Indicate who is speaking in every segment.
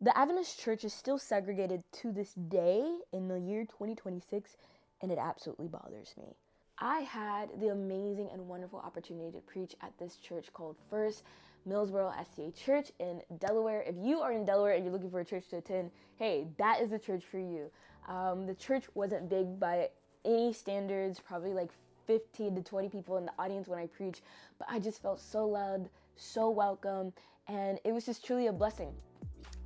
Speaker 1: The Adventist Church is still segregated to this day in the year 2026, and it absolutely bothers me. I had the amazing and wonderful opportunity to preach at this church called First Millsboro SDA Church in Delaware. If you are in Delaware and you're looking for a church to attend, hey, that is the church for you. The church wasn't big by any standards, probably like 15 to 20 people in the audience when I preached, but I just felt so loved, so welcome, and it was just truly a blessing.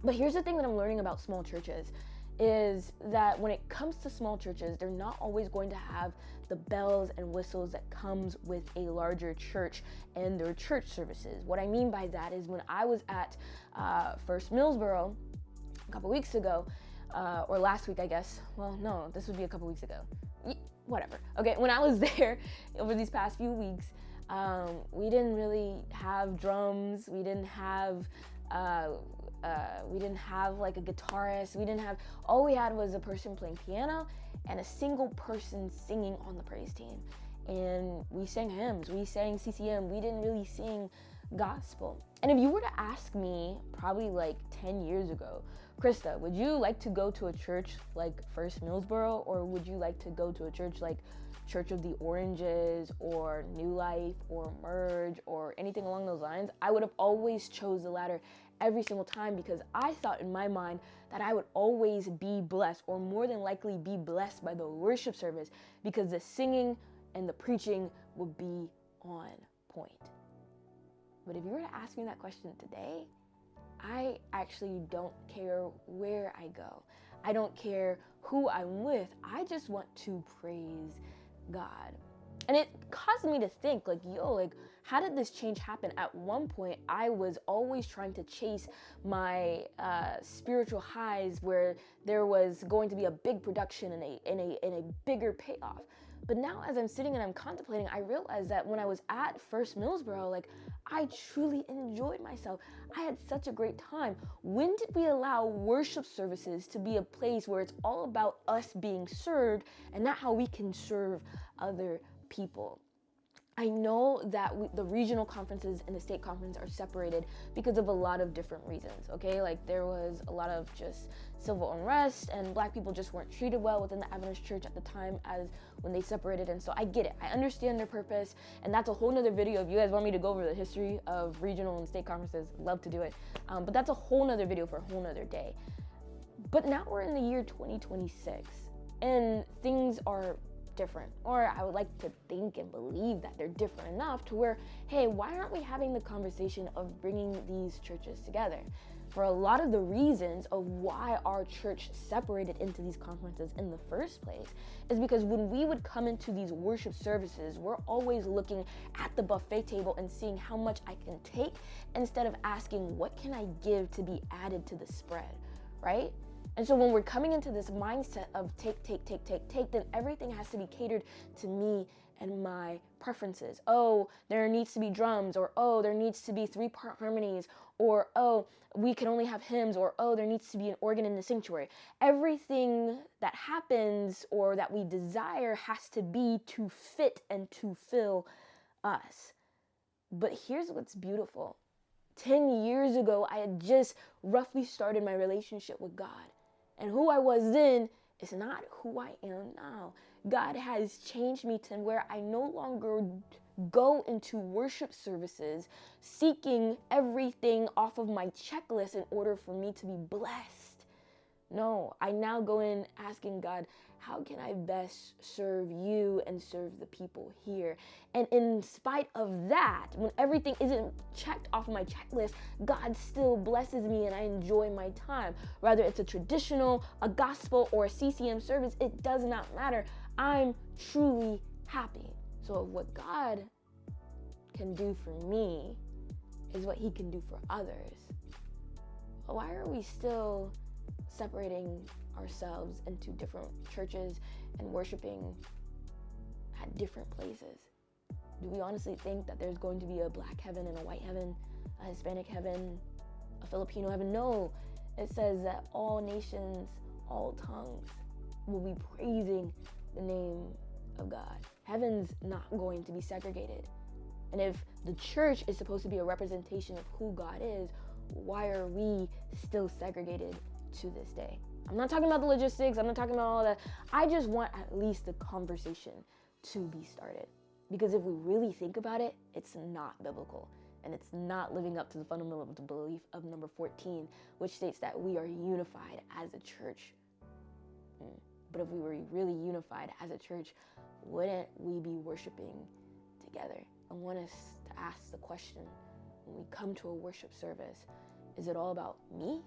Speaker 1: But here's the thing that I'm learning about small churches is that when it comes to small churches, they're not always going to have the bells and whistles that comes with a larger church and their church services. What I mean by that is when I was at First Millsboro a couple weeks ago, or last week, I guess. Well, no, this would be a couple weeks ago. Whatever. Okay, when I was there over these past few weeks, we didn't really have drums. We didn't have like a guitarist. All we had was a person playing piano and a single person singing on the praise team. And we sang hymns, we sang CCM, we didn't really sing gospel. And if you were to ask me probably like 10 years ago, Krista, would you like to go to a church like First Millsboro, or would you like to go to a church like Church of the Oranges or New Life or Merge or anything along those lines? I would have always chose the latter every single time, because I thought in my mind that I would always be blessed, or more than likely be blessed by the worship service, because the singing and the preaching would be on point. But if you were to ask me that question today, I actually don't care where I go. I don't care who I'm with. I just want to praise God. And it caused me to think how did this change happen? At one point, I was always trying to chase my spiritual highs, where there was going to be a big production and a bigger payoff. But now, as I'm sitting and I'm contemplating, I realized that when I was at First Millsboro, I truly enjoyed myself. I had such a great time. When did we allow worship services to be a place where it's all about us being served and not how we can serve other people? I know that the regional conferences and the state conference are separated because of a lot of different reasons, okay? There was a lot of just civil unrest, and Black people just weren't treated well within the Adventist Church at the time as when they separated, and so I get it. I understand their purpose, and that's a whole nother video. If you guys want me to go over the history of regional and state conferences, I'd love to do it. But that's a whole nother video for a whole nother day. But now we're in the year 2026, and things are different, or I would like to think and believe that they're different enough to where, hey, why aren't we having the conversation of bringing these churches together? For a lot of the reasons of why our church separated into these conferences in the first place is because when we would come into these worship services, we're always looking at the buffet table and seeing how much I can take, instead of asking, what can I give to be added to the spread, right? And so when we're coming into this mindset of take, then everything has to be catered to me and my preferences. Oh, there needs to be drums, or oh, there needs to be 3-part harmonies, or oh, we can only have hymns, or oh, there needs to be an organ in the sanctuary. Everything that happens or that we desire has to be to fit and to fill us. But here's what's beautiful. 10 years ago, I had just roughly started my relationship with God. And who I was then is not who I am now. God has changed me to where I no longer go into worship services seeking everything off of my checklist in order for me to be blessed. No, I now go in asking God, how can I best serve you and serve the people here? And in spite of that, when everything isn't checked off of my checklist, God still blesses me and I enjoy my time. Whether it's a traditional, a gospel, or a CCM service, it does not matter. I'm truly happy. So what God can do for me is what He can do for others. Why are we still separating ourselves into different churches and worshiping at different places? Do we honestly think that there's going to be a Black heaven and a white heaven, a Hispanic heaven, a Filipino heaven? No, it says that all nations, all tongues will be praising the name of God. Heaven's not going to be segregated. And if the church is supposed to be a representation of who God is, why are we still segregated to this day? I'm not talking about the logistics. I'm not talking about all that. I just want at least the conversation to be started. Because if we really think about it, it's not biblical. And it's not living up to the fundamental belief of number 14, which states that we are unified as a church. But if we were really unified as a church, wouldn't we be worshiping together? I want us to ask the question, when we come to a worship service, is it all about me,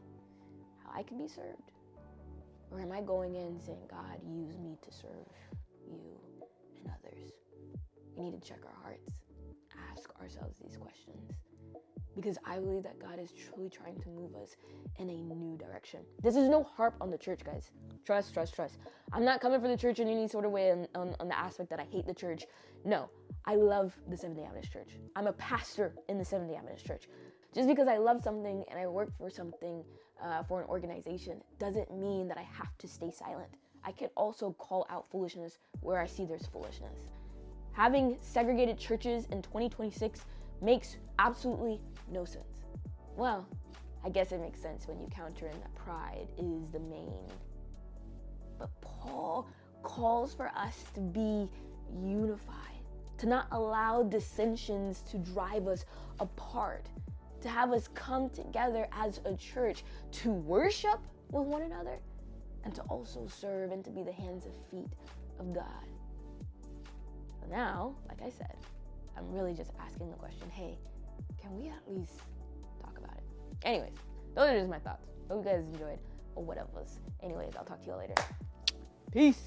Speaker 1: how I can be served? Or am I going in saying, God, use me to serve you and others? We need to check our hearts, ask ourselves these questions. Because I believe that God is truly trying to move us in a new direction. This is no harp on the church, guys. Trust. I'm not coming for the church in any sort of way on the aspect that I hate the church. No, I love the Seventh-day Adventist Church. I'm a pastor in the Seventh-day Adventist Church. Just because I love something and I work for something, for an organization, doesn't mean that I have to stay silent. I can also call out foolishness where I see there's foolishness. Having segregated churches in 2026 makes absolutely no sense. Well, I guess it makes sense when you counter in that pride is the main. But Paul calls for us to be unified, to not allow dissensions to drive us apart, to have us come together as a church to worship with one another and to also serve and to be the hands and feet of God. So now, like I said, I'm really just asking the question, hey, can we at least talk about it? Anyways, those are just my thoughts. Hope you guys enjoyed or whatever. Anyways, I'll talk to you all later. Peace.